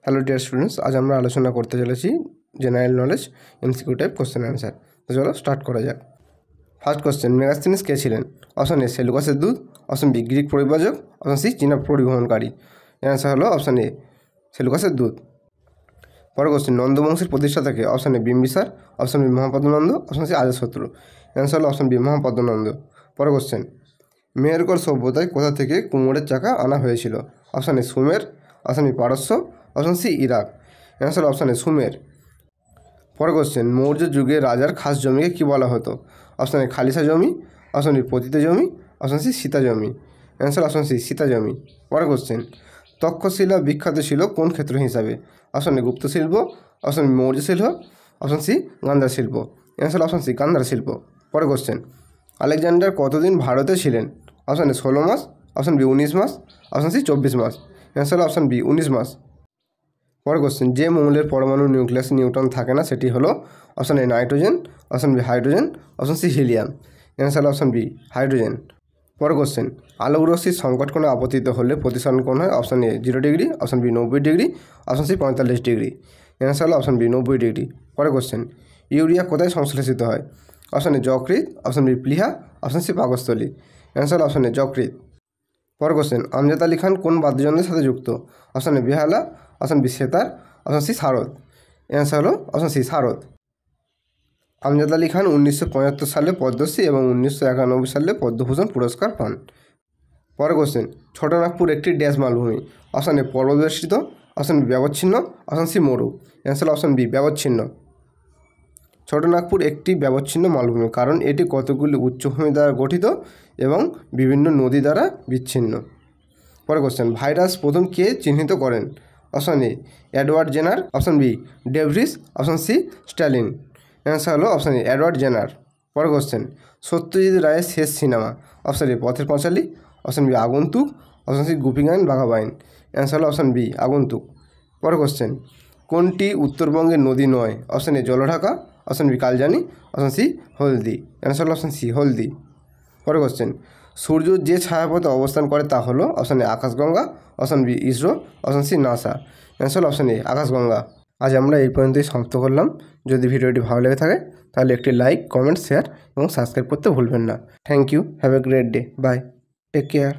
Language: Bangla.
হ্যালো ডিয়ার স্টুডেন্টস, আজ আমরা আলোচনা করতে চলেছি general knowledge MCQ type question answer. তো চলো স্টার্ট করা যাক। ফার্স্ট কোশ্চেন, মেগাস্থেনিস কে ছিলেন? অপশন এ সেলুকাসের দূত, অপশন বি গ্রিক পরিব্রাজক, অপশন সি চীনা পরিবহনকারী। অ্যান্সার হলো অপশন এ সেলুকাসের দূত। পরের কোশ্চেন, নন্দ বংশের প্রতিষ্ঠাতাকে? Option A Bimbisara, option B Mahapadmananda, option C Ajatashatru. Answer হলো অপশন বি মহাপদ্মনন্দ। পরের কোশ্চেন, মেহেরগড় সভ্যতায় কোথা থেকে কুমোরের চাকা আনা হয়েছিল? Option A Sumer, option B পারস্য, option C Iraq. Answer option A Sumer. পরের কোশ্চেন, মৌর্য যুগে রাজার খাস জমিকে কী বলা হতো? অপশন এ খালিসা জমি, অপশন বি পতিত জমি, অপশন সি সীতা জমি। অ্যান্সার অপশন সি সীতা জমি। পরের কোশ্চেন, তক্ষশিলা বিখ্যাত ছিল কোন ক্ষেত্র হিসাবে? অপশন এ গুপ্ত শিল্প, অপশন বি মৌর্য শিল্প, অপশন সি গান্ধার শিল্প। অ্যান্সার অপশন সি গান্ধার শিল্প। পরের কোশ্চেন, আলেকজান্ডার কতদিন ভারতে ছিলেন? অপশন এ 16 মাস, অপশন বি 19 মাস, অপশন সি 24 মাস। অ্যান্সার অপশন বি 19 মাস। পরের কোশ্চেন, যে মৌলের পরমাণু নিউক্লিয়াসে নিউট্রন থাকে না সেটি হলো? Option A nitrogen, option B hydrogen, option C helium. Answer option B hydrogen. পরের কোশ্চেন, আলোক রশ্মির সংকট কোণে আপতিত হলে প্রতিসরণ কোণ হয়? Option A 0 degree, option B 90 degree, option C 45 degree. Answer হলো অপশন বি 90 ডিগ্রি। পরের কোশ্চেন, ইউরিয়া কোথায় সংশ্লেষিত হয়? অপশন এ যকৃৎ, অপশন বি প্লীহা, অপশন সি পাকস্থলী। অ্যান্সার অপশন এ যকৃৎ। পরের কোশ্চেন, আমজাদ আলী খান কোন বাদ্যযন্ত্রের সাথে যুক্ত? অপশন এ বেহালা, option B sitar, option C sarod. Answer হলো অপশন সি সারদ। আমজাদ আলী খান 1975 সালে পদ্মশ্রী এবং 1991 সালে পদ্মভূষণ পুরস্কার পান। পরের কোশ্চেন, ছোটনাগপুর একটি ড্যাশ মালভূমি? অপশন এ পর্বতবেষ্টিত, অপশন বি ব্যবচ্ছিন্ন, অপশন সি মরু। অ্যান্সার অপশন বি ব্যবচ্ছিন্ন। ছোটনাগপুর একটি ব্যবচ্ছিন্ন মালভূমি কারণ এটি কতগুলি উচ্চভূমি দ্বারা গঠিত এবং বিভিন্ন নদী দ্বারা বিচ্ছিন্ন। পরের কোশ্চেন, ভাইরাস প্রথম কে চিহ্নিত করেন? Option A Edward Jenner, option B de Vries, option C Stalin. Answer হলো অপশন এ এডওয়ার্ড জেনার। পরের কোশ্চেন, সত্যজিৎ রায়ের শেষ cinema? Option A Pather Panchali, option B Agantuk, option C Goopy Gyne Bagha Byne. Answer হলো অপশন বি আগন্তুক। পরের কোশ্চেন, কোনটি উত্তরবঙ্গের নদী নয়? Option A Jaldhaka, option B Kaljani, option C Haldi. Answer হলো অপশন সি হলদি। পরের কোশ্চেন, সূর্য যে ছায়াপথে অবস্থান করে তা হলো? Option A Akashganga, option B ISRO, option C NASA. Answer হলো অপশন এ আকাশগঙ্গা। আজ আমরা এই পর্যন্তই সমাপ্ত করলাম। যদি ভিডিওটি ভালো লেগে থাকে তাহলে একটি লাইক, কমেন্ট, শেয়ার এবং সাবস্ক্রাইব করতে ভুলবেন না। Thank you, have a great day, bye, take care.